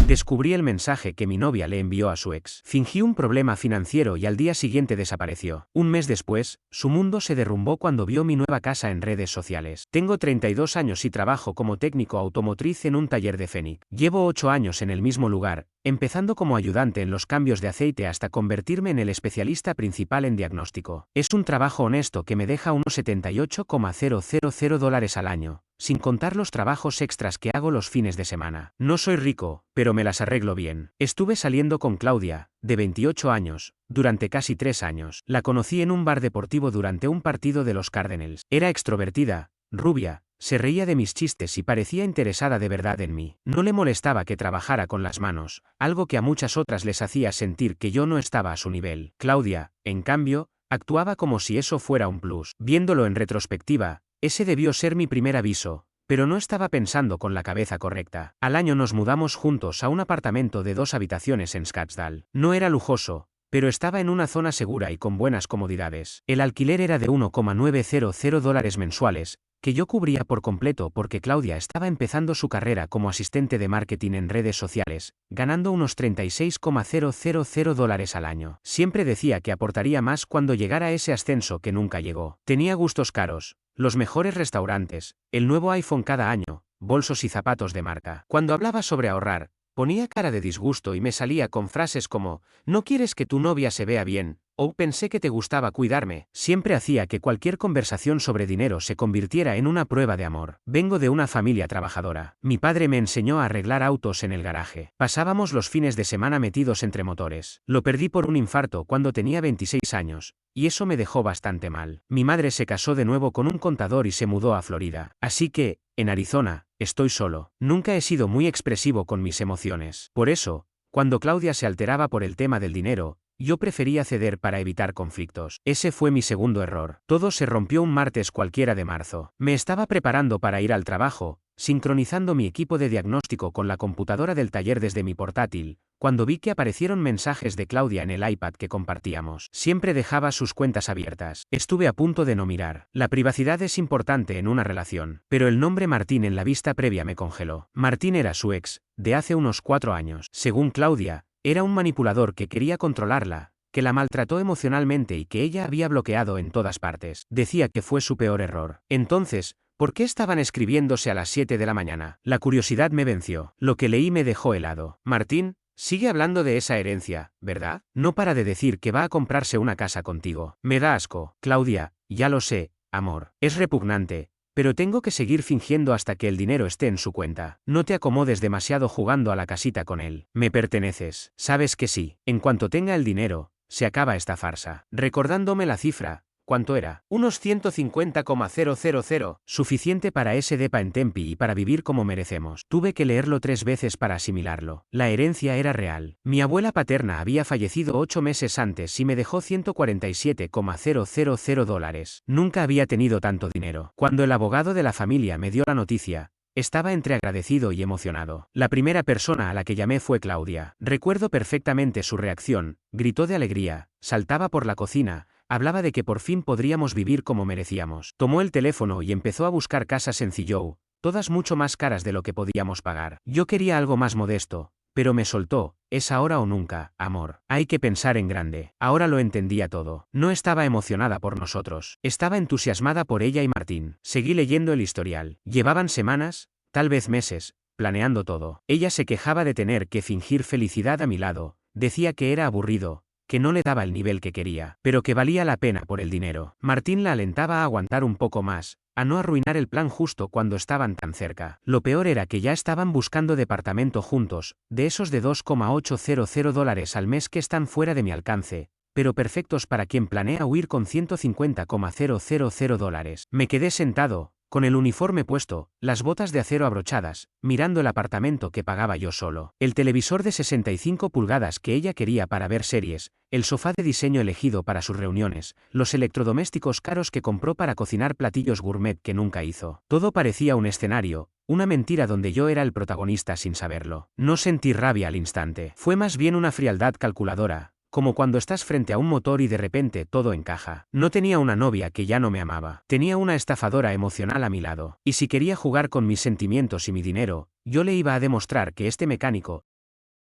Descubrí el mensaje que mi novia le envió a su ex. Fingí un problema financiero y al día siguiente desapareció. Un mes después, su mundo se derrumbó cuando vio mi nueva casa en redes sociales. Tengo 32 años y trabajo como técnico automotriz en un taller de Fénix. Llevo 8 años en el mismo lugar, empezando como ayudante en los cambios de aceite hasta convertirme en el especialista principal en diagnóstico. Es un trabajo honesto que me deja unos $78,000 al año, sin contar los trabajos extras que hago los fines de semana. No soy rico, pero me las arreglo bien. Estuve saliendo con Claudia, de 28 años, durante casi 3 años. La conocí en un bar deportivo durante un partido de los Cardinals. Era extrovertida, rubia, se reía de mis chistes y parecía interesada de verdad en mí. No le molestaba que trabajara con las manos, algo que a muchas otras les hacía sentir que yo no estaba a su nivel. Claudia, en cambio, actuaba como si eso fuera un plus. Viéndolo en retrospectiva, ese debió ser mi primer aviso, pero no estaba pensando con la cabeza correcta. Al año nos mudamos juntos a un apartamento de 2 habitaciones en Scottsdale. No era lujoso, pero estaba en una zona segura y con buenas comodidades. El alquiler era de $1,900 mensuales, que yo cubría por completo porque Claudia estaba empezando su carrera como asistente de marketing en redes sociales, ganando unos $36,000 al año. Siempre decía que aportaría más cuando llegara ese ascenso que nunca llegó. Tenía gustos caros, los mejores restaurantes, el nuevo iPhone cada año, bolsos y zapatos de marca. Cuando hablaba sobre ahorrar, ponía cara de disgusto y me salía con frases como, ¿no quieres que tu novia se vea bien? O pensé que te gustaba cuidarme. Siempre hacía que cualquier conversación sobre dinero se convirtiera en una prueba de amor. Vengo de una familia trabajadora. Mi padre me enseñó a arreglar autos en el garaje. Pasábamos los fines de semana metidos entre motores. Lo perdí por un infarto cuando tenía 26 años, y eso me dejó bastante mal. Mi madre se casó de nuevo con un contador y se mudó a Florida. Así que, en Arizona, estoy solo. Nunca he sido muy expresivo con mis emociones. Por eso, cuando Claudia se alteraba por el tema del dinero, yo prefería ceder para evitar conflictos. Ese fue mi segundo error. Todo se rompió un martes cualquiera de marzo. Me estaba preparando para ir al trabajo, sincronizando mi equipo de diagnóstico con la computadora del taller desde mi portátil, cuando vi que aparecieron mensajes de Claudia en el iPad que compartíamos. Siempre dejaba sus cuentas abiertas. Estuve a punto de no mirar. La privacidad es importante en una relación. Pero el nombre Martín en la vista previa me congeló. Martín era su ex, de hace unos 4 años. Según Claudia, era un manipulador que quería controlarla, que la maltrató emocionalmente y que ella había bloqueado en todas partes. Decía que fue su peor error. Entonces, ¿por qué estaban escribiéndose a las 7 de la mañana? La curiosidad me venció. Lo que leí me dejó helado. Martín, sigue hablando de esa herencia, ¿verdad? No para de decir que va a comprarse una casa contigo. Me da asco. Claudia, ya lo sé, amor. Es repugnante, pero tengo que seguir fingiendo hasta que el dinero esté en su cuenta. No te acomodes demasiado jugando a la casita con él. Me perteneces. Sabes que sí. En cuanto tenga el dinero, se acaba esta farsa. Recordándome la cifra, ¿cuánto era? Unos 150,000. Suficiente para ese depa en Tempe y para vivir como merecemos. Tuve que leerlo 3 veces para asimilarlo. La herencia era real. Mi abuela paterna había fallecido 8 meses antes y me dejó $147,000. Nunca había tenido tanto dinero. Cuando el abogado de la familia me dio la noticia, estaba entre agradecido y emocionado. La primera persona a la que llamé fue Claudia. Recuerdo perfectamente su reacción, gritó de alegría, saltaba por la cocina, hablaba de que por fin podríamos vivir como merecíamos. Tomó el teléfono y empezó a buscar casas en Zillow, todas mucho más caras de lo que podíamos pagar. Yo quería algo más modesto, pero me soltó, es ahora o nunca, amor. Hay que pensar en grande. Ahora lo entendía todo. No estaba emocionada por nosotros. Estaba entusiasmada por ella y Martín. Seguí leyendo el historial. Llevaban semanas, tal vez meses, planeando todo. Ella se quejaba de tener que fingir felicidad a mi lado, decía que era aburrido, que no le daba el nivel que quería, pero que valía la pena por el dinero. Martín la alentaba a aguantar un poco más, a no arruinar el plan justo cuando estaban tan cerca. Lo peor era que ya estaban buscando departamento juntos, de esos de $2,800 al mes que están fuera de mi alcance, pero perfectos para quien planea huir con $150,000. Me quedé sentado, con el uniforme puesto, las botas de acero abrochadas, mirando el apartamento que pagaba yo solo. El televisor de 65 pulgadas que ella quería para ver series, el sofá de diseño elegido para sus reuniones, los electrodomésticos caros que compró para cocinar platillos gourmet que nunca hizo. Todo parecía un escenario, una mentira donde yo era el protagonista sin saberlo. No sentí rabia al instante. Fue más bien una frialdad calculadora, como cuando estás frente a un motor y de repente todo encaja. No tenía una novia que ya no me amaba. Tenía una estafadora emocional a mi lado. Y si quería jugar con mis sentimientos y mi dinero, yo le iba a demostrar que este mecánico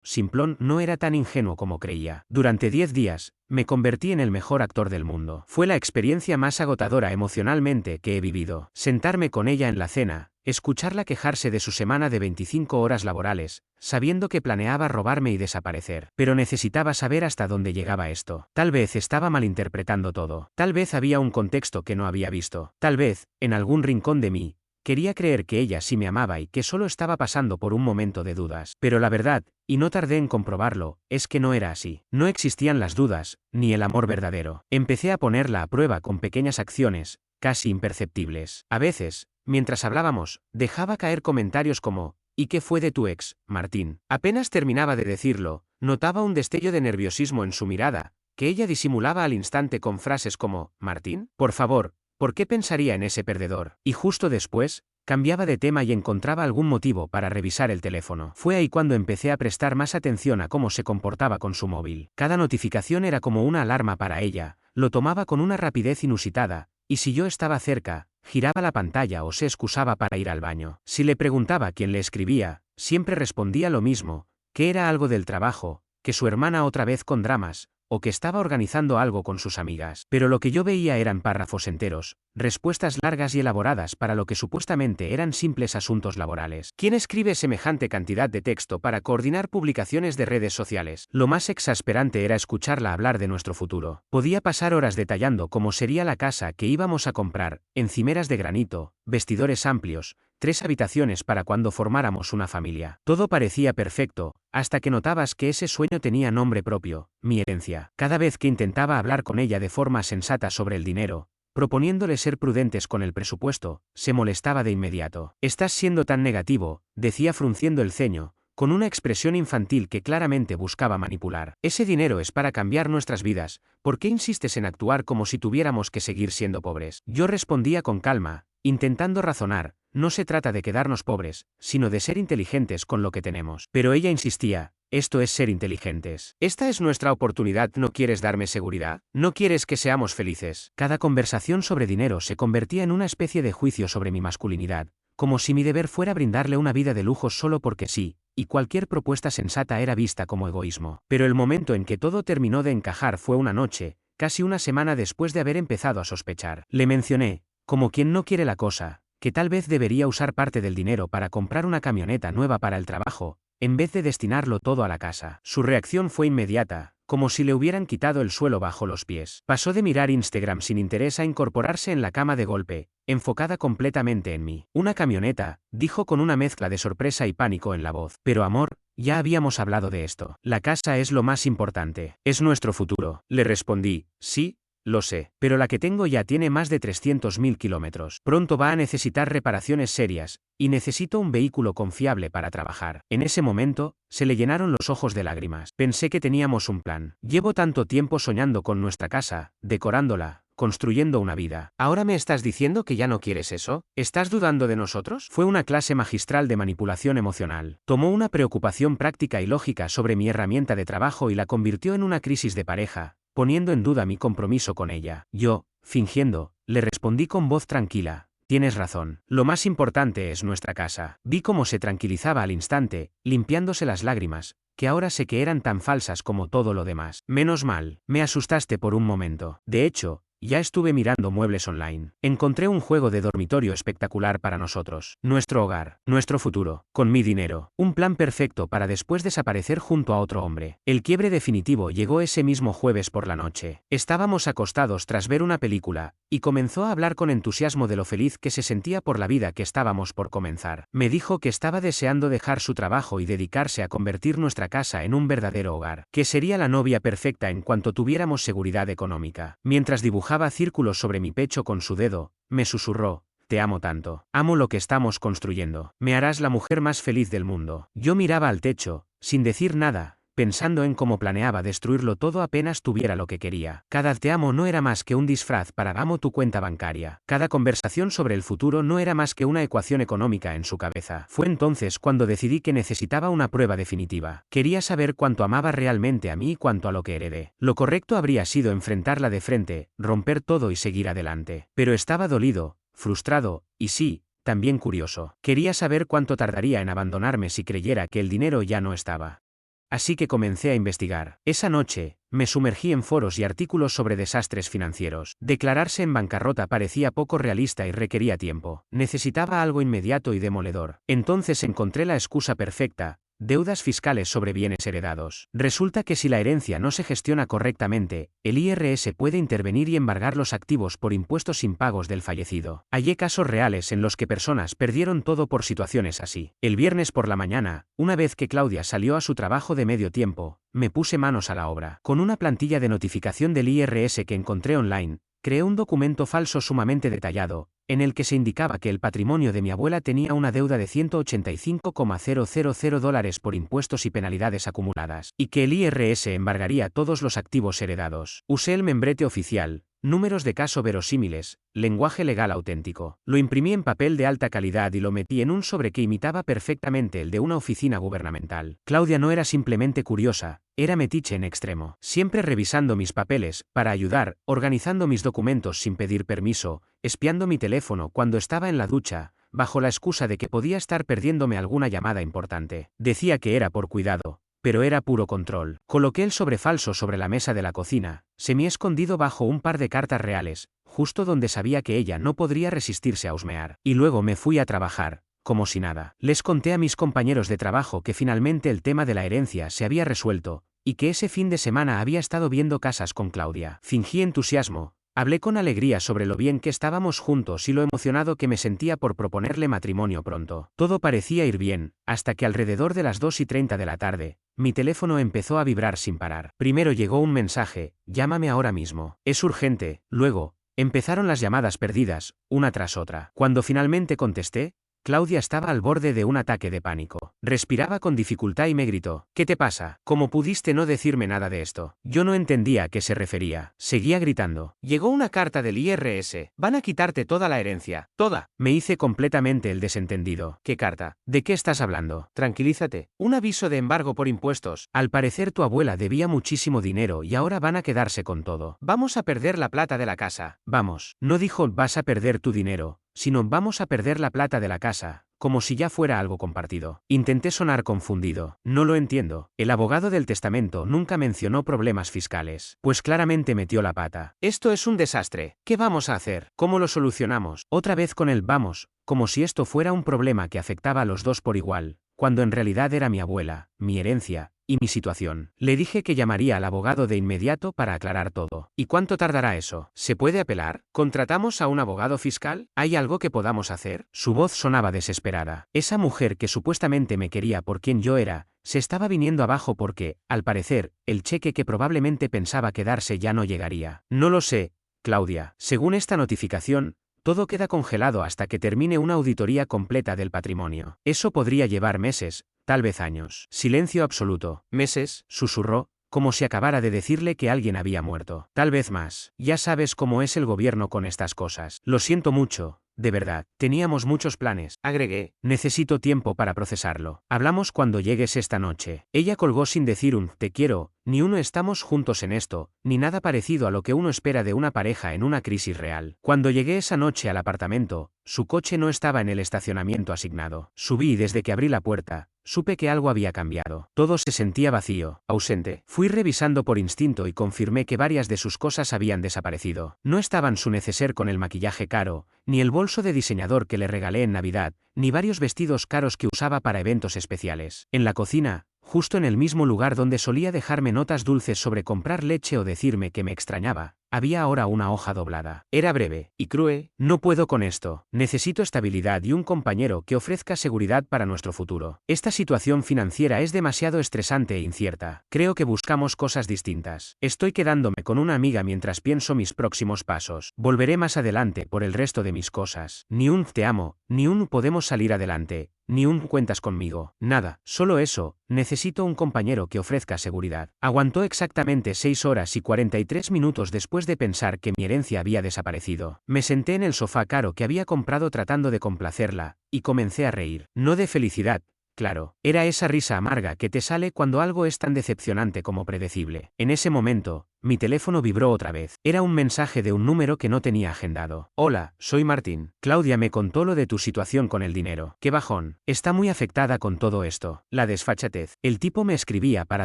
simplón, no era tan ingenuo como creía. Durante 10 días, me convertí en el mejor actor del mundo. Fue la experiencia más agotadora emocionalmente que he vivido. Sentarme con ella en la cena, escucharla quejarse de su semana de 25 horas laborales, sabiendo que planeaba robarme y desaparecer. Pero necesitaba saber hasta dónde llegaba esto. Tal vez estaba malinterpretando todo. Tal vez había un contexto que no había visto. Tal vez, en algún rincón de mí, quería creer que ella sí me amaba y que solo estaba pasando por un momento de dudas. Pero la verdad, y no tardé en comprobarlo, es que no era así. No existían las dudas, ni el amor verdadero. Empecé a ponerla a prueba con pequeñas acciones, casi imperceptibles. A veces, mientras hablábamos, dejaba caer comentarios como: ¿y qué fue de tu ex, Martín? Apenas terminaba de decirlo, notaba un destello de nerviosismo en su mirada, que ella disimulaba al instante con frases como: ¿Martín? Por favor, ¿por qué pensaría en ese perdedor? Y justo después, cambiaba de tema y encontraba algún motivo para revisar el teléfono. Fue ahí cuando empecé a prestar más atención a cómo se comportaba con su móvil. Cada notificación era como una alarma para ella, lo tomaba con una rapidez inusitada, y si yo estaba cerca, giraba la pantalla o se excusaba para ir al baño. Si le preguntaba quién le escribía, siempre respondía lo mismo, que era algo del trabajo, que su hermana otra vez con dramas, o que estaba organizando algo con sus amigas. Pero lo que yo veía eran párrafos enteros, respuestas largas y elaboradas para lo que supuestamente eran simples asuntos laborales. ¿Quién escribe semejante cantidad de texto para coordinar publicaciones de redes sociales? Lo más exasperante era escucharla hablar de nuestro futuro. Podía pasar horas detallando cómo sería la casa que íbamos a comprar, encimeras de granito, vestidores amplios, 3 habitaciones para cuando formáramos una familia. Todo parecía perfecto, hasta que notabas que ese sueño tenía nombre propio: mi herencia. Cada vez que intentaba hablar con ella de forma sensata sobre el dinero, proponiéndole ser prudentes con el presupuesto, se molestaba de inmediato. «Estás siendo tan negativo», decía frunciendo el ceño, con una expresión infantil que claramente buscaba manipular. «Ese dinero es para cambiar nuestras vidas, ¿por qué insistes en actuar como si tuviéramos que seguir siendo pobres?». Yo respondía con calma, intentando razonar: no se trata de quedarnos pobres, sino de ser inteligentes con lo que tenemos. Pero ella insistía: esto es ser inteligentes. Esta es nuestra oportunidad, ¿no quieres darme seguridad? ¿No quieres que seamos felices? Cada conversación sobre dinero se convertía en una especie de juicio sobre mi masculinidad, como si mi deber fuera brindarle una vida de lujos solo porque sí, y cualquier propuesta sensata era vista como egoísmo. Pero el momento en que todo terminó de encajar fue una noche, casi una semana después de haber empezado a sospechar. Le mencioné, como quien no quiere la cosa, que tal vez debería usar parte del dinero para comprar una camioneta nueva para el trabajo, en vez de destinarlo todo a la casa. Su reacción fue inmediata, como si le hubieran quitado el suelo bajo los pies. Pasó de mirar Instagram sin interés a incorporarse en la cama de golpe, enfocada completamente en mí. «Una camioneta», dijo con una mezcla de sorpresa y pánico en la voz. «Pero amor, ya habíamos hablado de esto. La casa es lo más importante. Es nuestro futuro». Le respondí: «Sí, lo sé, pero la que tengo ya tiene más de 300.000 kilómetros. Pronto va a necesitar reparaciones serias, y necesito un vehículo confiable para trabajar». En ese momento, se le llenaron los ojos de lágrimas. Pensé que teníamos un plan. Llevo tanto tiempo soñando con nuestra casa, decorándola, construyendo una vida. ¿Ahora me estás diciendo que ya no quieres eso? ¿Estás dudando de nosotros? Fue una clase magistral de manipulación emocional. Tomó una preocupación práctica y lógica sobre mi herramienta de trabajo y la convirtió en una crisis de pareja, poniendo en duda mi compromiso con ella. Yo, fingiendo, le respondí con voz tranquila: «Tienes razón. Lo más importante es nuestra casa». Vi cómo se tranquilizaba al instante, limpiándose las lágrimas, que ahora sé que eran tan falsas como todo lo demás. «Menos mal, me asustaste por un momento. De hecho, ya estuve mirando muebles online. Encontré un juego de dormitorio espectacular para nosotros. Nuestro hogar, nuestro futuro, con mi dinero. Un plan perfecto para después desaparecer junto a otro hombre». El quiebre definitivo llegó ese mismo jueves por la noche. Estábamos acostados tras ver una película, y comenzó a hablar con entusiasmo de lo feliz que se sentía por la vida que estábamos por comenzar. Me dijo que estaba deseando dejar su trabajo y dedicarse a convertir nuestra casa en un verdadero hogar, que sería la novia perfecta en cuanto tuviéramos seguridad económica. Mientras dibujaba círculos sobre mi pecho con su dedo, me susurró: «Te amo tanto. Amo lo que estamos construyendo. Me harás la mujer más feliz del mundo». Yo miraba al techo, sin decir nada, pensando en cómo planeaba destruirlo todo apenas tuviera lo que quería. Cada «te amo» no era más que un disfraz para «amo tu cuenta bancaria». Cada conversación sobre el futuro no era más que una ecuación económica en su cabeza. Fue entonces cuando decidí que necesitaba una prueba definitiva. Quería saber cuánto amaba realmente a mí y cuánto a lo que heredé. Lo correcto habría sido enfrentarla de frente, romper todo y seguir adelante. Pero estaba dolido, frustrado, y sí, también curioso. Quería saber cuánto tardaría en abandonarme si creyera que el dinero ya no estaba. así que comencé a investigar. Esa noche, me sumergí en foros y artículos sobre desastres financieros. Declararse en bancarrota parecía poco realista y requería tiempo. Necesitaba algo inmediato y demoledor. Entonces encontré la excusa perfecta: deudas fiscales sobre bienes heredados. Resulta que si la herencia no se gestiona correctamente, el IRS puede intervenir y embargar los activos por impuestos impagos del fallecido. Hallé casos reales en los que personas perdieron todo por situaciones así. El viernes por la mañana, una vez que Claudia salió a su trabajo de medio tiempo, me puse manos a la obra. Con una plantilla de notificación del IRS que encontré online, creé un documento falso sumamente detallado, en el que se indicaba que el patrimonio de mi abuela tenía una deuda de $185,000 por impuestos y penalidades acumuladas, y que el IRS embargaría todos los activos heredados. Usé el membrete oficial, números de caso verosímiles, lenguaje legal auténtico. Lo imprimí en papel de alta calidad y lo metí en un sobre que imitaba perfectamente el de una oficina gubernamental. Claudia no era simplemente curiosa, era metiche en extremo. Siempre revisando mis papeles, para ayudar, organizando mis documentos sin pedir permiso, espiando mi teléfono cuando estaba en la ducha, bajo la excusa de que podía estar perdiéndome alguna llamada importante. Decía que era por cuidado, pero era puro control. Coloqué el sobre falso sobre la mesa de la cocina, semi-escondido bajo un par de cartas reales, justo donde sabía que ella no podría resistirse a husmear. Y luego me fui a trabajar, como si nada. Les conté a mis compañeros de trabajo que finalmente el tema de la herencia se había resuelto, y que ese fin de semana había estado viendo casas con Claudia. Fingí entusiasmo. Hablé con alegría sobre lo bien que estábamos juntos y lo emocionado que me sentía por proponerle matrimonio pronto. Todo parecía ir bien, hasta que alrededor de las 2:30 de la tarde, mi teléfono empezó a vibrar sin parar. Primero llegó un mensaje: llámame ahora mismo. Es urgente. Luego, empezaron las llamadas perdidas, una tras otra. Cuando finalmente contesté, Claudia estaba al borde de un ataque de pánico. Respiraba con dificultad y me gritó: ¿Qué te pasa? ¿Cómo pudiste no decirme nada de esto? Yo no entendía a qué se refería. Seguía gritando: llegó una carta del IRS. Van a quitarte toda la herencia. Toda. Me hice completamente el desentendido. ¿Qué carta? ¿De qué estás hablando? Tranquilízate. Un aviso de embargo por impuestos. Al parecer tu abuela debía muchísimo dinero y ahora van a quedarse con todo. Vamos a perder la plata de la casa. Vamos. No dijo vas a perder tu dinero, sino vamos a perder la plata de la casa, como si ya fuera algo compartido. Intenté sonar confundido. No lo entiendo. El abogado del testamento nunca mencionó problemas fiscales. Pues claramente metió la pata. Esto es un desastre. ¿Qué vamos a hacer? ¿Cómo lo solucionamos? Otra vez con el vamos, como si esto fuera un problema que afectaba a los dos por igual, cuando en realidad era mi abuela, mi herencia y mi situación. Le dije que llamaría al abogado de inmediato para aclarar todo. ¿Y cuánto tardará eso? ¿Se puede apelar? ¿Contratamos a un abogado fiscal? ¿Hay algo que podamos hacer? Su voz sonaba desesperada. Esa mujer que supuestamente me quería por quien yo era, se estaba viniendo abajo porque, al parecer, el cheque que probablemente pensaba quedarse ya no llegaría. No lo sé, Claudia. Según esta notificación, todo queda congelado hasta que termine una auditoría completa del patrimonio. Eso podría llevar meses, tal vez años. Silencio absoluto. ¿Meses? Susurró, como si acabara de decirle que alguien había muerto. Tal vez más. Ya sabes cómo es el gobierno con estas cosas. Lo siento mucho, de verdad. Teníamos muchos planes. Agregué. Necesito tiempo para procesarlo. Hablamos cuando llegues esta noche. Ella colgó sin decir un te quiero, ni uno estamos juntos en esto, ni nada parecido a lo que uno espera de una pareja en una crisis real. Cuando llegué esa noche al apartamento, su coche no estaba en el estacionamiento asignado. Subí y desde que abrí la puerta, supe que algo había cambiado. Todo se sentía vacío, ausente. Fui revisando por instinto y confirmé que varias de sus cosas habían desaparecido. No estaban su neceser con el maquillaje caro, ni el bolso de diseñador que le regalé en Navidad, ni varios vestidos caros que usaba para eventos especiales. En la cocina, justo en el mismo lugar donde solía dejarme notas dulces sobre comprar leche o decirme que me extrañaba, había ahora una hoja doblada. Era breve y cruel. No puedo con esto. Necesito estabilidad y un compañero que ofrezca seguridad para nuestro futuro. Esta situación financiera es demasiado estresante e incierta. Creo que buscamos cosas distintas. Estoy quedándome con una amiga mientras pienso mis próximos pasos. Volveré más adelante por el resto de mis cosas. Ni un te amo, ni un podemos salir adelante, ni un cuentas conmigo. Nada, solo eso. Necesito un compañero que ofrezca seguridad. Aguantó exactamente 6 horas y 43 minutos después de pensar que mi herencia había desaparecido. Me senté en el sofá caro que había comprado tratando de complacerla, y comencé a reír. No de felicidad, claro. Era esa risa amarga que te sale cuando algo es tan decepcionante como predecible. En ese momento, mi teléfono vibró otra vez. Era un mensaje de un número que no tenía agendado. Hola, soy Martín. Claudia me contó lo de tu situación con el dinero. Qué bajón. Está muy afectada con todo esto. La desfachatez. El tipo me escribía para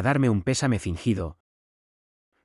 darme un pésame fingido,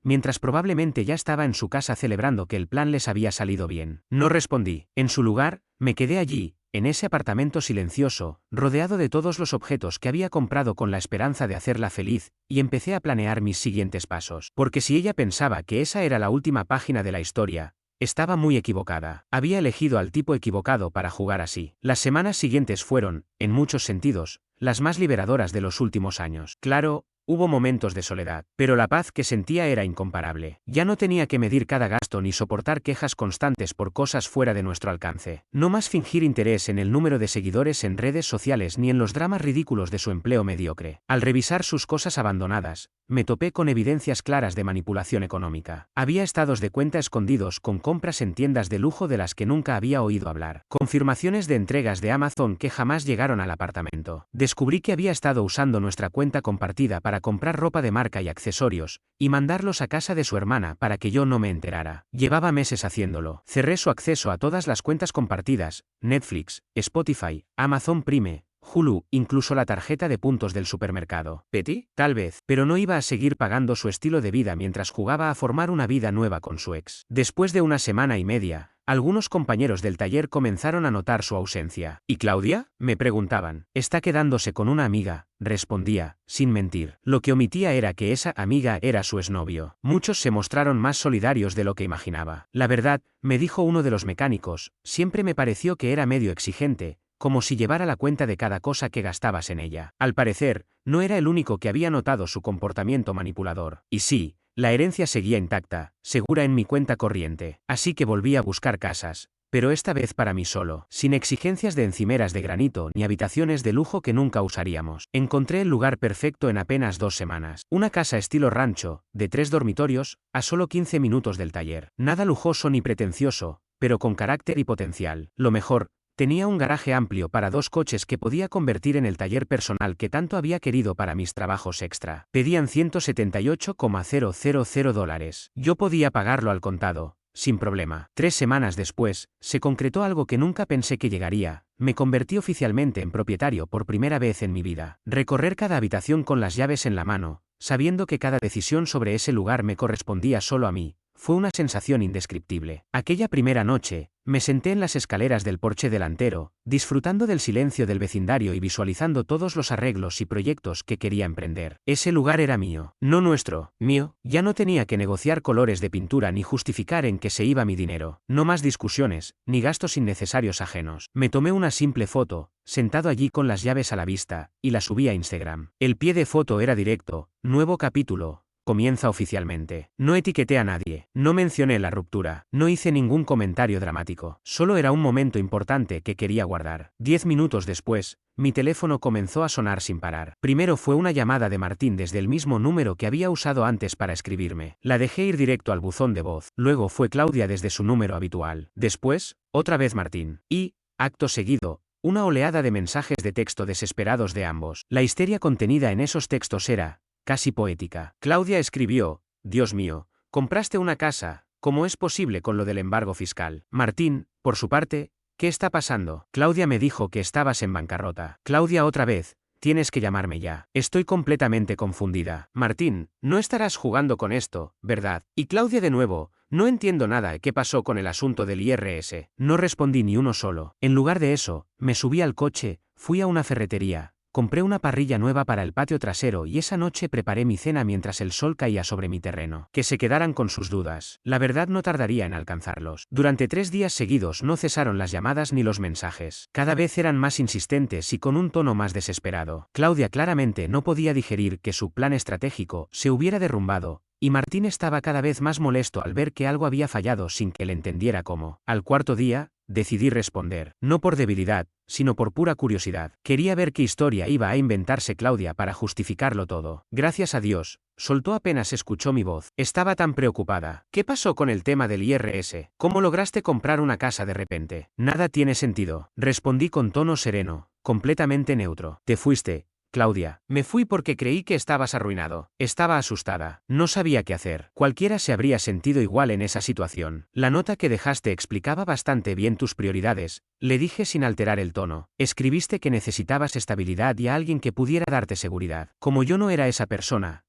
mientras probablemente ya estaba en su casa celebrando que el plan les había salido bien. No respondí. En su lugar, me quedé allí, en ese apartamento silencioso, rodeado de todos los objetos que había comprado con la esperanza de hacerla feliz, y empecé a planear mis siguientes pasos. Porque si ella pensaba que esa era la última página de la historia, estaba muy equivocada. Había elegido al tipo equivocado para jugar así. Las semanas siguientes fueron, en muchos sentidos, las más liberadoras de los últimos años. Claro, hubo momentos de soledad, pero la paz que sentía era incomparable. Ya no tenía que medir cada gasto ni soportar quejas constantes por cosas fuera de nuestro alcance. No más fingir interés en el número de seguidores en redes sociales ni en los dramas ridículos de su empleo mediocre. Al revisar sus cosas abandonadas, me topé con evidencias claras de manipulación económica. Había estados de cuenta escondidos con compras en tiendas de lujo de las que nunca había oído hablar. Confirmaciones de entregas de Amazon que jamás llegaron al apartamento. Descubrí que había estado usando nuestra cuenta compartida para comprar ropa de marca y accesorios, y mandarlos a casa de su hermana para que yo no me enterara. Llevaba meses haciéndolo. Cerré su acceso a todas las cuentas compartidas, Netflix, Spotify, Amazon Prime, Hulu, incluso la tarjeta de puntos del supermercado. ¿Petty? Tal vez, pero no iba a seguir pagando su estilo de vida mientras jugaba a formar una vida nueva con su ex. Después de una semana y media, algunos compañeros del taller comenzaron a notar su ausencia. ¿Y Claudia?, me preguntaban. Está quedándose con una amiga, respondía, sin mentir. Lo que omitía era que esa amiga era su exnovio. Muchos se mostraron más solidarios de lo que imaginaba. La verdad, me dijo uno de los mecánicos, siempre me pareció que era medio exigente, como si llevara la cuenta de cada cosa que gastabas en ella. Al parecer, no era el único que había notado su comportamiento manipulador. Y sí, la herencia seguía intacta, segura en mi cuenta corriente. Así que volví a buscar casas, pero esta vez para mí solo, sin exigencias de encimeras de granito ni habitaciones de lujo que nunca usaríamos. Encontré el lugar perfecto en apenas 2 semanas. Una casa estilo rancho, de 3 dormitorios, a solo 15 minutos del taller. Nada lujoso ni pretencioso, pero con carácter y potencial. Lo mejor, tenía un garaje amplio para 2 coches que podía convertir en el taller personal que tanto había querido para mis trabajos extra. Pedían $178,000. Yo podía pagarlo al contado, sin problema. 3 semanas después, se concretó algo que nunca pensé que llegaría. Me convertí oficialmente en propietario por primera vez en mi vida. Recorrer cada habitación con las llaves en la mano, sabiendo que cada decisión sobre ese lugar me correspondía solo a mí, fue una sensación indescriptible. Aquella primera noche, me senté en las escaleras del porche delantero, disfrutando del silencio del vecindario y visualizando todos los arreglos y proyectos que quería emprender. Ese lugar era mío, no nuestro, mío. Ya no tenía que negociar colores de pintura ni justificar en qué se iba mi dinero. No más discusiones, ni gastos innecesarios ajenos. Me tomé una simple foto, sentado allí con las llaves a la vista, y la subí a Instagram. El pie de foto era directo: nuevo capítulo. Comienza oficialmente. No etiqueté a nadie, no mencioné la ruptura, no hice ningún comentario dramático. Solo era un momento importante que quería guardar. 10 minutos después, mi teléfono comenzó a sonar sin parar. Primero fue una llamada de Martín desde el mismo número que había usado antes para escribirme. La dejé ir directo al buzón de voz. Luego fue Claudia desde su número habitual. Después, otra vez Martín. Y, acto seguido, una oleada de mensajes de texto desesperados de ambos. La histeria contenida en esos textos era casi poética. Claudia escribió: Dios mío, compraste una casa, ¿cómo es posible con lo del embargo fiscal? Martín, por su parte: ¿qué está pasando? Claudia me dijo que estabas en bancarrota. Claudia otra vez: tienes que llamarme ya. Estoy completamente confundida. Martín, no estarás jugando con esto, ¿verdad? Y Claudia de nuevo: no entiendo nada. ¿Qué pasó con el asunto del IRS? No respondí ni uno solo. En lugar de eso, me subí al coche, fui a una ferretería. Compré una parrilla nueva para el patio trasero y esa noche preparé mi cena mientras el sol caía sobre mi terreno. Que se quedaran con sus dudas. La verdad no tardaría en alcanzarlos. Durante 3 días seguidos no cesaron las llamadas ni los mensajes. Cada vez eran más insistentes y con un tono más desesperado. Claudia claramente no podía digerir que su plan estratégico se hubiera derrumbado, y Martín estaba cada vez más molesto al ver que algo había fallado sin que él entendiera cómo. Al cuarto día, decidí responder, no por debilidad, sino por pura curiosidad. Quería ver qué historia iba a inventarse Claudia para justificarlo todo. Gracias a Dios, soltó apenas escuchó mi voz. Estaba tan preocupada. ¿Qué pasó con el tema del IRS? ¿Cómo lograste comprar una casa de repente? Nada tiene sentido. Respondí con tono sereno, completamente neutro. Te fuiste, Claudia. Me fui porque creí que estabas arruinado. Estaba asustada. No sabía qué hacer. Cualquiera se habría sentido igual en esa situación. La nota que dejaste explicaba bastante bien tus prioridades, le dije sin alterar el tono. Escribiste que necesitabas estabilidad y a alguien que pudiera darte seguridad. Como yo no era esa persona,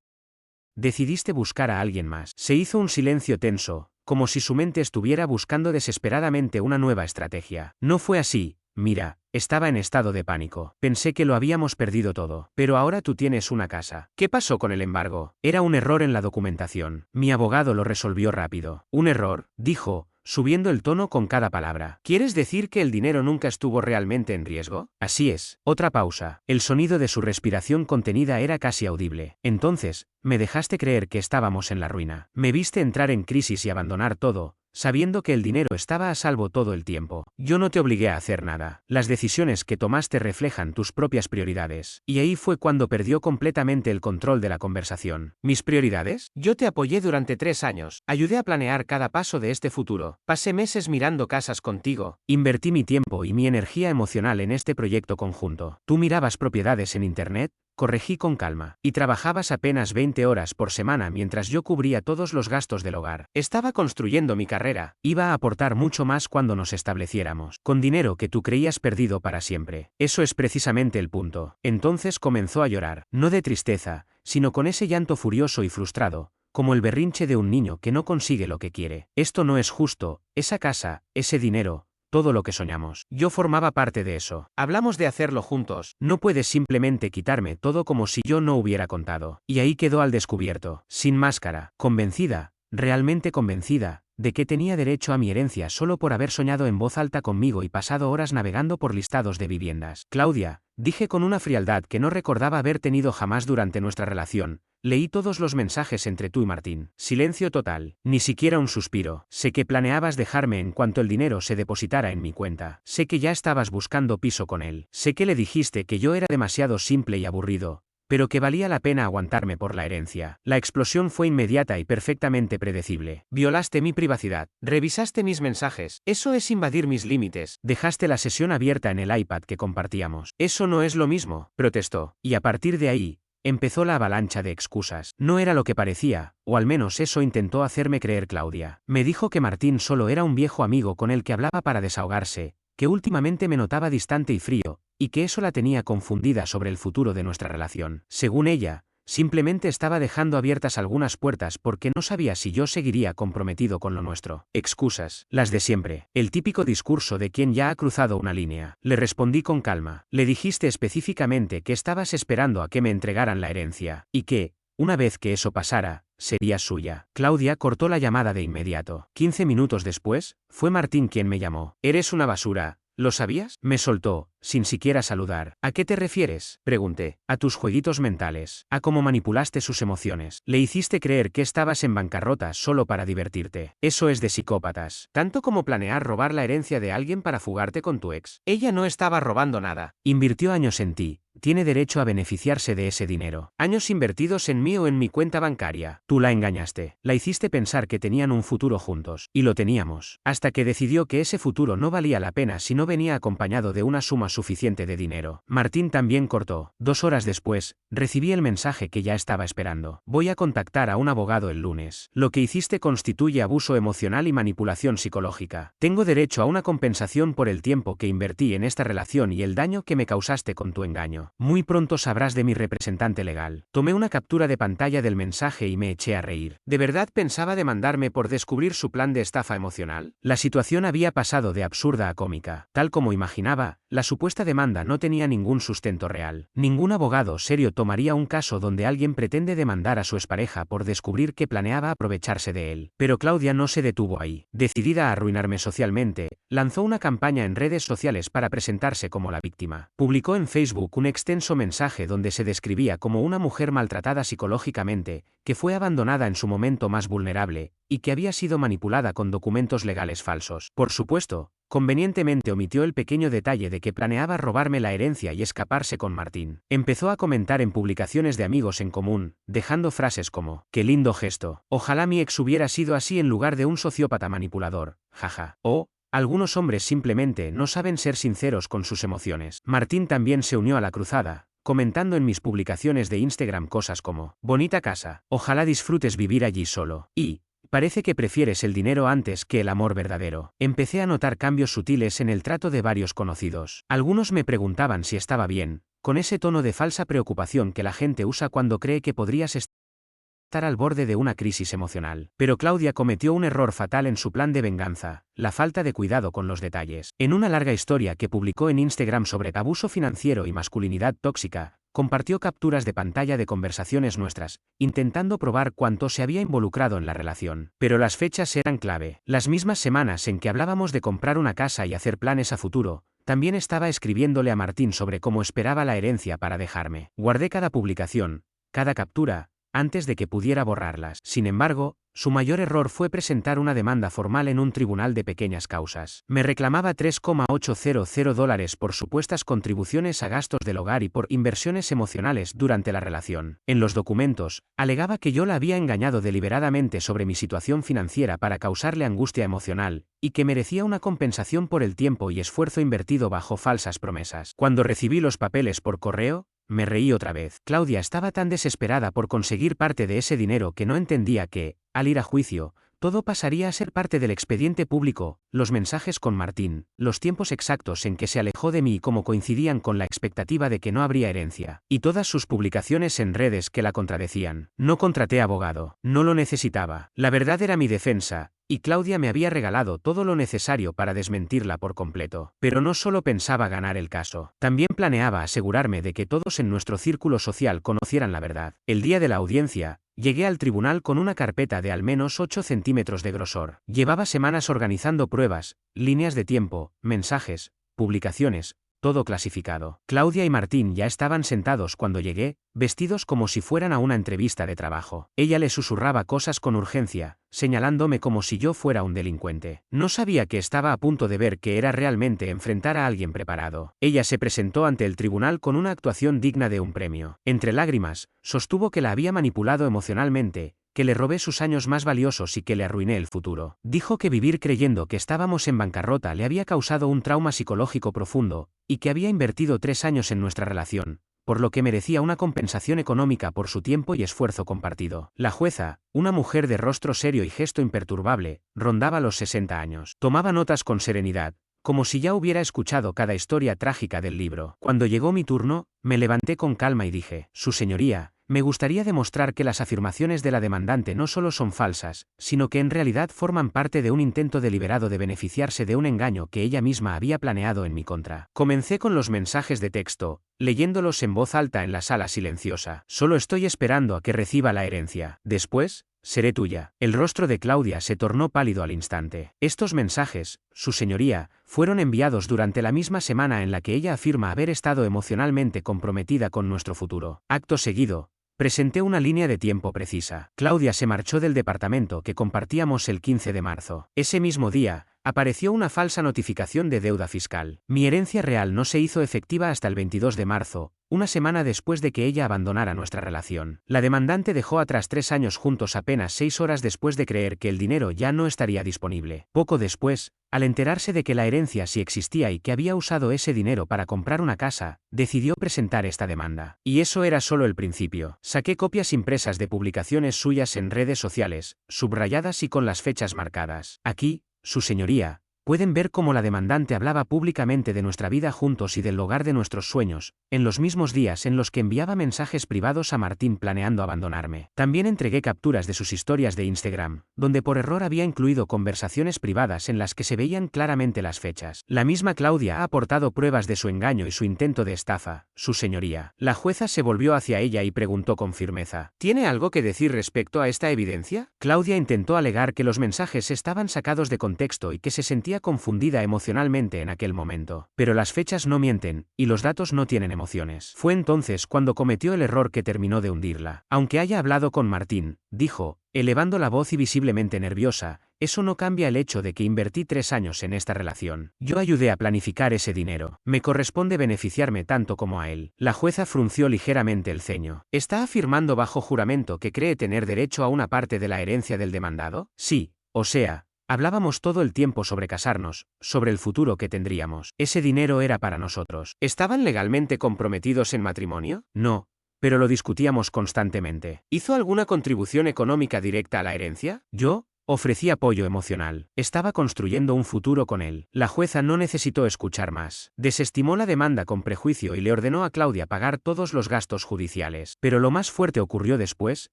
decidiste buscar a alguien más. Se hizo un silencio tenso, como si su mente estuviera buscando desesperadamente una nueva estrategia. No fue así. Mira, estaba en estado de pánico. Pensé que lo habíamos perdido todo. Pero ahora tú tienes una casa. ¿Qué pasó con el embargo? Era un error en la documentación. Mi abogado lo resolvió rápido. ¿Un error?, dijo, subiendo el tono con cada palabra. ¿Quieres decir que el dinero nunca estuvo realmente en riesgo? Así es. Otra pausa. El sonido de su respiración contenida era casi audible. Entonces, me dejaste creer que estábamos en la ruina. Me viste entrar en crisis y abandonar todo, sabiendo que el dinero estaba a salvo todo el tiempo. Yo no te obligué a hacer nada. Las decisiones que tomaste reflejan tus propias prioridades. Y ahí fue cuando perdió completamente el control de la conversación. ¿Mis prioridades? Yo te apoyé durante 3 años. Ayudé a planear cada paso de este futuro. Pasé meses mirando casas contigo. Invertí mi tiempo y mi energía emocional en este proyecto conjunto. Tú mirabas propiedades en internet, corregí con calma, y trabajabas apenas 20 horas por semana mientras yo cubría todos los gastos del hogar. Estaba construyendo mi carrera, iba a aportar mucho más cuando nos estableciéramos, con dinero que tú creías perdido para siempre. Eso es precisamente el punto. Entonces comenzó a llorar, no de tristeza, sino con ese llanto furioso y frustrado, como el berrinche de un niño que no consigue lo que quiere. Esto no es justo, esa casa, ese dinero, todo lo que soñamos. Yo formaba parte de eso. Hablamos de hacerlo juntos. No puedes simplemente quitarme todo como si yo no hubiera contado. Y ahí quedó al descubierto, sin máscara, convencida, realmente convencida, de que tenía derecho a mi herencia solo por haber soñado en voz alta conmigo y pasado horas navegando por listados de viviendas. Claudia, dije con una frialdad que no recordaba haber tenido jamás durante nuestra relación. Leí todos los mensajes entre tú y Martín. Silencio total. Ni siquiera un suspiro. Sé que planeabas dejarme en cuanto el dinero se depositara en mi cuenta. Sé que ya estabas buscando piso con él. Sé que le dijiste que yo era demasiado simple y aburrido, pero que valía la pena aguantarme por la herencia. La explosión fue inmediata y perfectamente predecible. Violaste mi privacidad. Revisaste mis mensajes. Eso es invadir mis límites. Dejaste la sesión abierta en el iPad que compartíamos. Eso no es lo mismo, protestó. Y a partir de ahí, empezó la avalancha de excusas. No era lo que parecía, o al menos eso intentó hacerme creer Claudia. Me dijo que Martín solo era un viejo amigo con el que hablaba para desahogarse, que últimamente me notaba distante y frío, y que eso la tenía confundida sobre el futuro de nuestra relación. Según ella, simplemente estaba dejando abiertas algunas puertas porque no sabía si yo seguiría comprometido con lo nuestro. Excusas, las de siempre. El típico discurso de quien ya ha cruzado una línea. Le respondí con calma. Le dijiste específicamente que estabas esperando a que me entregaran la herencia, y que, una vez que eso pasara, sería suya. Claudia cortó la llamada de inmediato. 15 minutos después, fue Martín quien me llamó. Eres una basura. ¿Lo sabías? Me soltó, sin siquiera saludar. ¿A qué te refieres?, pregunté. A tus jueguitos mentales. A cómo manipulaste sus emociones. Le hiciste creer que estabas en bancarrota solo para divertirte. Eso es de psicópatas. Tanto como planear robar la herencia de alguien para fugarte con tu ex. Ella no estaba robando nada. Invirtió años en ti. Tiene derecho a beneficiarse de ese dinero. Años invertidos en mí o en mi cuenta bancaria. Tú la engañaste. La hiciste pensar que tenían un futuro juntos. Y lo teníamos. Hasta que decidió que ese futuro no valía la pena si no venía acompañado de una suma suficiente de dinero. Martín también cortó. 2 horas después, recibí el mensaje que ya estaba esperando. Voy a contactar a un abogado el lunes. Lo que hiciste constituye abuso emocional y manipulación psicológica. Tengo derecho a una compensación por el tiempo que invertí en esta relación y el daño que me causaste con tu engaño. Muy pronto sabrás de mi representante legal. Tomé una captura de pantalla del mensaje y me eché a reír. ¿De verdad pensaba demandarme por descubrir su plan de estafa emocional? La situación había pasado de absurda a cómica. Tal como imaginaba, la supuesta demanda no tenía ningún sustento real. Ningún abogado serio tomaría un caso donde alguien pretende demandar a su expareja por descubrir que planeaba aprovecharse de él. Pero Claudia no se detuvo ahí. Decidida a arruinarme socialmente, lanzó una campaña en redes sociales para presentarse como la víctima. Publicó en Facebook un extenso mensaje donde se describía como una mujer maltratada psicológicamente, que fue abandonada en su momento más vulnerable, y que había sido manipulada con documentos legales falsos. Por supuesto, Convenientemente omitió el pequeño detalle de que planeaba robarme la herencia y escaparse con Martín. Empezó a comentar en publicaciones de amigos en común, dejando frases como: «Qué lindo gesto. Ojalá mi ex hubiera sido así en lugar de un sociópata manipulador. Jaja». O: «Algunos hombres simplemente no saben ser sinceros con sus emociones». Martín también se unió a la cruzada, comentando en mis publicaciones de Instagram cosas como: «Bonita casa. Ojalá disfrutes vivir allí solo». Y: «Parece que prefieres el dinero antes que el amor verdadero». Empecé a notar cambios sutiles en el trato de varios conocidos. Algunos me preguntaban si estaba bien, con ese tono de falsa preocupación que la gente usa cuando cree que podrías estar al borde de una crisis emocional. Pero Claudia cometió un error fatal en su plan de venganza: la falta de cuidado con los detalles. En una larga historia que publicó en Instagram sobre abuso financiero y masculinidad tóxica, compartió capturas de pantalla de conversaciones nuestras, intentando probar cuánto se había involucrado en la relación. Pero las fechas eran clave. Las mismas semanas en que hablábamos de comprar una casa y hacer planes a futuro, también estaba escribiéndole a Martín sobre cómo esperaba la herencia para dejarme. Guardé cada publicación, cada captura, antes de que pudiera borrarlas. Sin embargo, su mayor error fue presentar una demanda formal en un tribunal de pequeñas causas. Me reclamaba $3,800 por supuestas contribuciones a gastos del hogar y por inversiones emocionales durante la relación. En los documentos, alegaba que yo la había engañado deliberadamente sobre mi situación financiera para causarle angustia emocional, y que merecía una compensación por el tiempo y esfuerzo invertido bajo falsas promesas. Cuando recibí los papeles por correo, me reí otra vez. Claudia estaba tan desesperada por conseguir parte de ese dinero que no entendía que, al ir a juicio, todo pasaría a ser parte del expediente público. Los mensajes con Martín, los tiempos exactos en que se alejó de mí y cómo coincidían con la expectativa de que no habría herencia, y todas sus publicaciones en redes que la contradecían. No contraté abogado, no lo necesitaba. La verdad era mi defensa, y Claudia me había regalado todo lo necesario para desmentirla por completo. Pero no solo pensaba ganar el caso, también planeaba asegurarme de que todos en nuestro círculo social conocieran la verdad. El día de la audiencia, llegué al tribunal con una carpeta de al menos 8 centímetros de grosor. Llevaba semanas organizando pruebas, líneas de tiempo, mensajes, publicaciones, todo clasificado. Claudia y Martín ya estaban sentados cuando llegué, vestidos como si fueran a una entrevista de trabajo. Ella le susurraba cosas con urgencia, señalándome como si yo fuera un delincuente. No sabía que estaba a punto de ver que era realmente enfrentar a alguien preparado. Ella se presentó ante el tribunal con una actuación digna de un premio. Entre lágrimas, sostuvo que la había manipulado emocionalmente, que le robé sus años más valiosos y que le arruiné el futuro. Dijo que vivir creyendo que estábamos en bancarrota le había causado un trauma psicológico profundo, y que había invertido 3 años en nuestra relación, por lo que merecía una compensación económica por su tiempo y esfuerzo compartido. La jueza, una mujer de rostro serio y gesto imperturbable, rondaba los 60 años. Tomaba notas con serenidad, como si ya hubiera escuchado cada historia trágica del libro. Cuando llegó mi turno, me levanté con calma y dije: «Su señoría, me gustaría demostrar que las afirmaciones de la demandante no solo son falsas, sino que en realidad forman parte de un intento deliberado de beneficiarse de un engaño que ella misma había planeado en mi contra». Comencé con los mensajes de texto, leyéndolos en voz alta en la sala silenciosa. «Solo estoy esperando a que reciba la herencia. Después, seré tuya». El rostro de Claudia se tornó pálido al instante. Estos mensajes, su señoría, fueron enviados durante la misma semana en la que ella afirma haber estado emocionalmente comprometida con nuestro futuro. Acto seguido, presenté una línea de tiempo precisa. Claudia se marchó del departamento que compartíamos el 15 de marzo. Ese mismo día, apareció una falsa notificación de deuda fiscal. Mi herencia real no se hizo efectiva hasta el 22 de marzo, una semana después de que ella abandonara nuestra relación. La demandante dejó atrás 3 años juntos apenas 6 horas después de creer que el dinero ya no estaría disponible. Poco después, al enterarse de que la herencia sí existía y que había usado ese dinero para comprar una casa, decidió presentar esta demanda. Y eso era solo el principio. Saqué copias impresas de publicaciones suyas en redes sociales, subrayadas y con las fechas marcadas. Aquí, su señoría, pueden ver cómo la demandante hablaba públicamente de nuestra vida juntos y del hogar de nuestros sueños, en los mismos días en los que enviaba mensajes privados a Martín planeando abandonarme. También entregué capturas de sus historias de Instagram, donde por error había incluido conversaciones privadas en las que se veían claramente las fechas. La misma Claudia ha aportado pruebas de su engaño y su intento de estafa, su señoría. La jueza se volvió hacia ella y preguntó con firmeza: ¿tiene algo que decir respecto a esta evidencia? Claudia intentó alegar que los mensajes estaban sacados de contexto y que se sentía confundida emocionalmente en aquel momento. Pero las fechas no mienten, y los datos no tienen emociones. Fue entonces cuando cometió el error que terminó de hundirla. Aunque haya hablado con Martín, dijo, elevando la voz y visiblemente nerviosa. Eso no cambia el hecho de que invertí 3 años en esta relación. Yo ayudé a planificar ese dinero. Me corresponde beneficiarme tanto como a él. La jueza frunció ligeramente el ceño. ¿Está afirmando bajo juramento que cree tener derecho a una parte de la herencia del demandado? Sí, o sea, hablábamos todo el tiempo sobre casarnos, sobre el futuro que tendríamos. Ese dinero era para nosotros. ¿Estaban legalmente comprometidos en matrimonio? No, pero lo discutíamos constantemente. ¿Hizo alguna contribución económica directa a la herencia? Yo ofrecí apoyo emocional. Estaba construyendo un futuro con él. La jueza no necesitó escuchar más. Desestimó la demanda con prejuicio y le ordenó a Claudia pagar todos los gastos judiciales. Pero lo más fuerte ocurrió después.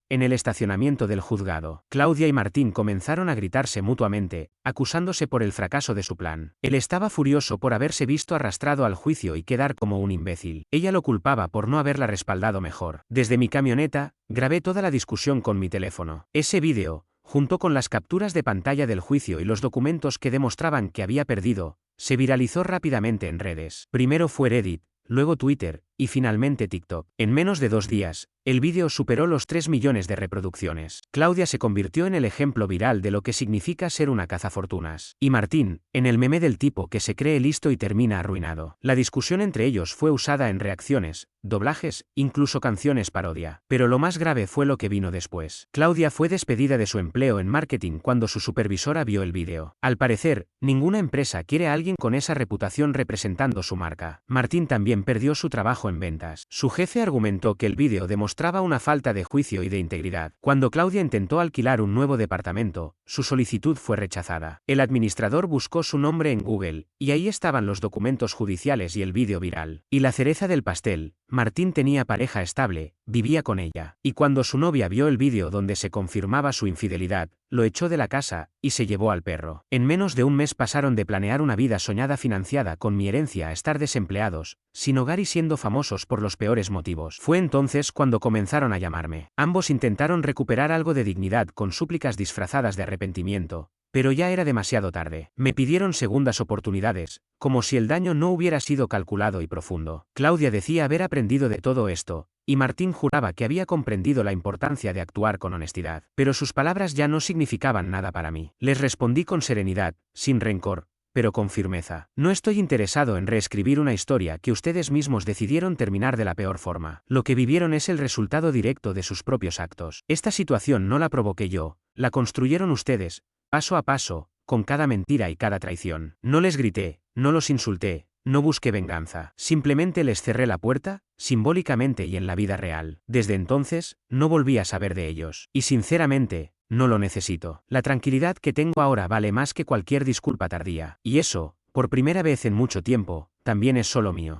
En el estacionamiento del juzgado, Claudia y Martín comenzaron a gritarse mutuamente, acusándose por el fracaso de su plan. Él estaba furioso por haberse visto arrastrado al juicio y quedar como un imbécil. Ella lo culpaba por no haberla respaldado mejor. Desde mi camioneta, grabé toda la discusión con mi teléfono. Ese vídeo, junto con las capturas de pantalla del juicio y los documentos que demostraban que había perdido, se viralizó rápidamente en redes. Primero fue Reddit, luego Twitter, y finalmente TikTok. En menos de 2 días, el vídeo superó los 3 millones de reproducciones. Claudia se convirtió en el ejemplo viral de lo que significa ser una cazafortunas. Y Martín, en el meme del tipo que se cree listo y termina arruinado. La discusión entre ellos fue usada en reacciones, doblajes, incluso canciones parodia. Pero lo más grave fue lo que vino después. Claudia fue despedida de su empleo en marketing cuando su supervisora vio el vídeo. Al parecer, ninguna empresa quiere a alguien con esa reputación representando su marca. Martín también perdió su trabajo en ventas. Su jefe argumentó que el vídeo demostraba una falta de juicio y de integridad. Cuando Claudia intentó alquilar un nuevo departamento, su solicitud fue rechazada. El administrador buscó su nombre en Google, y ahí estaban los documentos judiciales y el vídeo viral. Y la cereza del pastel, Martín tenía pareja estable, vivía con ella. Y cuando su novia vio el vídeo donde se confirmaba su infidelidad, lo echó de la casa, y se llevó al perro. En menos de un mes pasaron de planear una vida soñada financiada con mi herencia a estar desempleados, sin hogar y siendo famosos por los peores motivos. Fue entonces cuando comenzaron a llamarme. Ambos intentaron recuperar algo de dignidad con súplicas disfrazadas de arrepentimiento, pero ya era demasiado tarde. Me pidieron segundas oportunidades, como si el daño no hubiera sido calculado y profundo. Claudia decía haber aprendido de todo esto, y Martín juraba que había comprendido la importancia de actuar con honestidad. Pero sus palabras ya no significaban nada para mí. Les respondí con serenidad, sin rencor, pero con firmeza. No estoy interesado en reescribir una historia que ustedes mismos decidieron terminar de la peor forma. Lo que vivieron es el resultado directo de sus propios actos. Esta situación no la provoqué yo, la construyeron ustedes, paso a paso, con cada mentira y cada traición. No les grité, no los insulté, no busqué venganza. Simplemente les cerré la puerta, simbólicamente y en la vida real. Desde entonces, no volví a saber de ellos. Y sinceramente, no lo necesito. La tranquilidad que tengo ahora vale más que cualquier disculpa tardía. Y eso, por primera vez en mucho tiempo, también es solo mío.